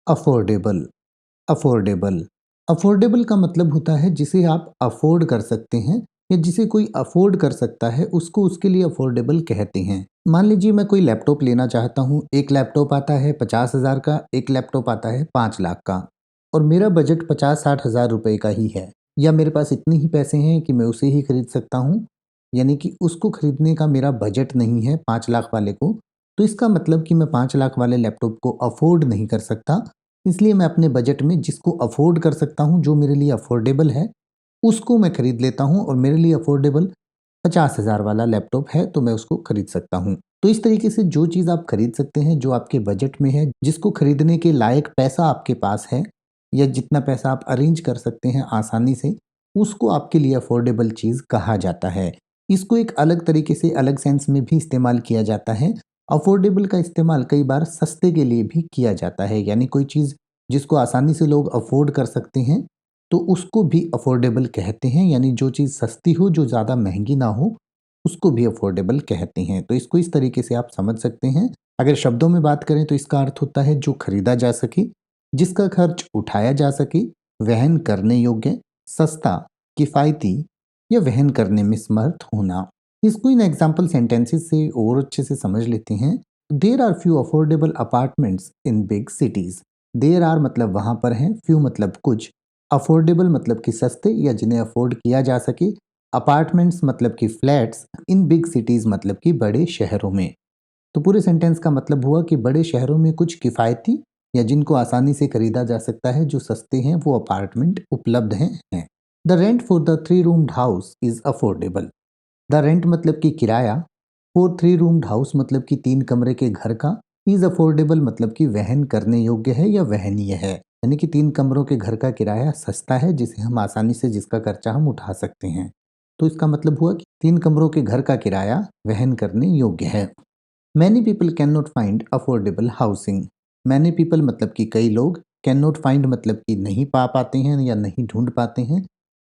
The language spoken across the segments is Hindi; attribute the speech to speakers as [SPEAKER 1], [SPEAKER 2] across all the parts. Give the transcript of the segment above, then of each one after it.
[SPEAKER 1] अफोर्डेबल। अफोर्डेबल अफोर्डेबल का मतलब होता है जिसे आप अफोर्ड कर सकते हैं या जिसे कोई अफोर्ड कर सकता है उसको उसके लिए अफोर्डेबल कहते हैं। मान लीजिए मैं कोई लैपटॉप लेना चाहता हूँ। एक लैपटॉप आता है 50,000 का, एक लैपटॉप आता है 5 लाख का, और मेरा बजट 50-60 हज़ार रुपये का ही है, या मेरे पास इतने ही पैसे हैं कि मैं उसे ही खरीद सकता हूँ, यानी कि उसको खरीदने का मेरा बजट नहीं है 5 लाख वाले को। तो इसका मतलब कि मैं 5 लाख वाले लैपटॉप को अफोर्ड नहीं कर सकता। इसलिए मैं अपने बजट में जिसको अफोर्ड कर सकता हूँ, जो मेरे लिए अफोर्डेबल है, उसको मैं खरीद लेता हूँ। और मेरे लिए अफोर्डेबल 50,000 वाला लैपटॉप है तो मैं उसको खरीद सकता हूँ। तो इस तरीके से जो चीज़ आप खरीद सकते हैं, जो आपके बजट में है, जिसको खरीदने के लायक पैसा आपके पास है, या जितना पैसा आप अरेंज कर सकते हैं आसानी से, उसको आपके लिए अफोर्डेबल चीज़ कहा जाता है। इसको एक अलग तरीके से, अलग सेंस में भी इस्तेमाल किया जाता है। अफोर्डेबल का इस्तेमाल कई बार सस्ते के लिए भी किया जाता है, यानी कोई चीज़ जिसको आसानी से लोग अफोर्ड कर सकते हैं तो उसको भी अफोर्डेबल कहते हैं। यानी जो चीज़ सस्ती हो, जो ज़्यादा महंगी ना हो, उसको भी अफोर्डेबल कहते हैं। तो इसको इस तरीके से आप समझ सकते हैं। अगर शब्दों में बात करें तो इसका अर्थ होता है जो खरीदा जा सके, जिसका खर्च उठाया जा सके, वहन करने योग्य, सस्ता, किफ़ायती या वहन करने में समर्थ होना। इसको इन एग्जाम्पल सेंटेंसेस से और अच्छे से समझ लेते हैं। There are few affordable apartments in big cities. There are मतलब वहां पर हैं, फ्यू मतलब कुछ, अफोर्डेबल मतलब कि सस्ते या जिन्हें अफोर्ड किया जा सके, अपार्टमेंट्स मतलब कि फ्लैट्स, इन बिग सिटीज मतलब कि बड़े शहरों में। तो पूरे सेंटेंस का मतलब हुआ कि बड़े शहरों में कुछ किफ़ायती या जिनको आसानी से खरीदा जा सकता है, जो सस्ते हैं, वो अपार्टमेंट उपलब्ध हैं। The rent for the 3 roomed house is affordable. The rent मतलब कि किराया, फॉर 3 रूम्ड हाउस मतलब कि 3 कमरे के घर का, इज अफोर्डेबल मतलब कि वहन करने योग्य है या वहनीय है। यानी कि 3 कमरों के घर का किराया सस्ता है, जिसे हम आसानी से, जिसका खर्चा हम उठा सकते हैं। तो इसका मतलब हुआ कि 3 कमरों के घर का किराया वहन करने योग्य है। Many people can not find affordable housing. Many people मतलब कि कई लोग, कैन नॉट फाइंड मतलब कि नहीं पा पाते हैं या नहीं ढूंढ पाते हैं,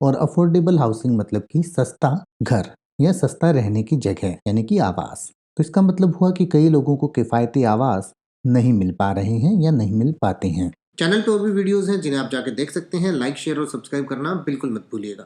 [SPEAKER 1] और अफोर्डेबल हाउसिंग मतलब कि सस्ता घर या सस्ता रहने की जगह, यानी कि आवास। तो इसका मतलब हुआ कि कई लोगों को किफ़ायती आवास नहीं मिल पा रहे हैं या नहीं मिल पाते हैं। चैनल पर और भी वीडियोस हैं जिन्हें आप जाके देख सकते हैं। लाइक, शेयर और सब्सक्राइब करना बिल्कुल मत भूलिएगा।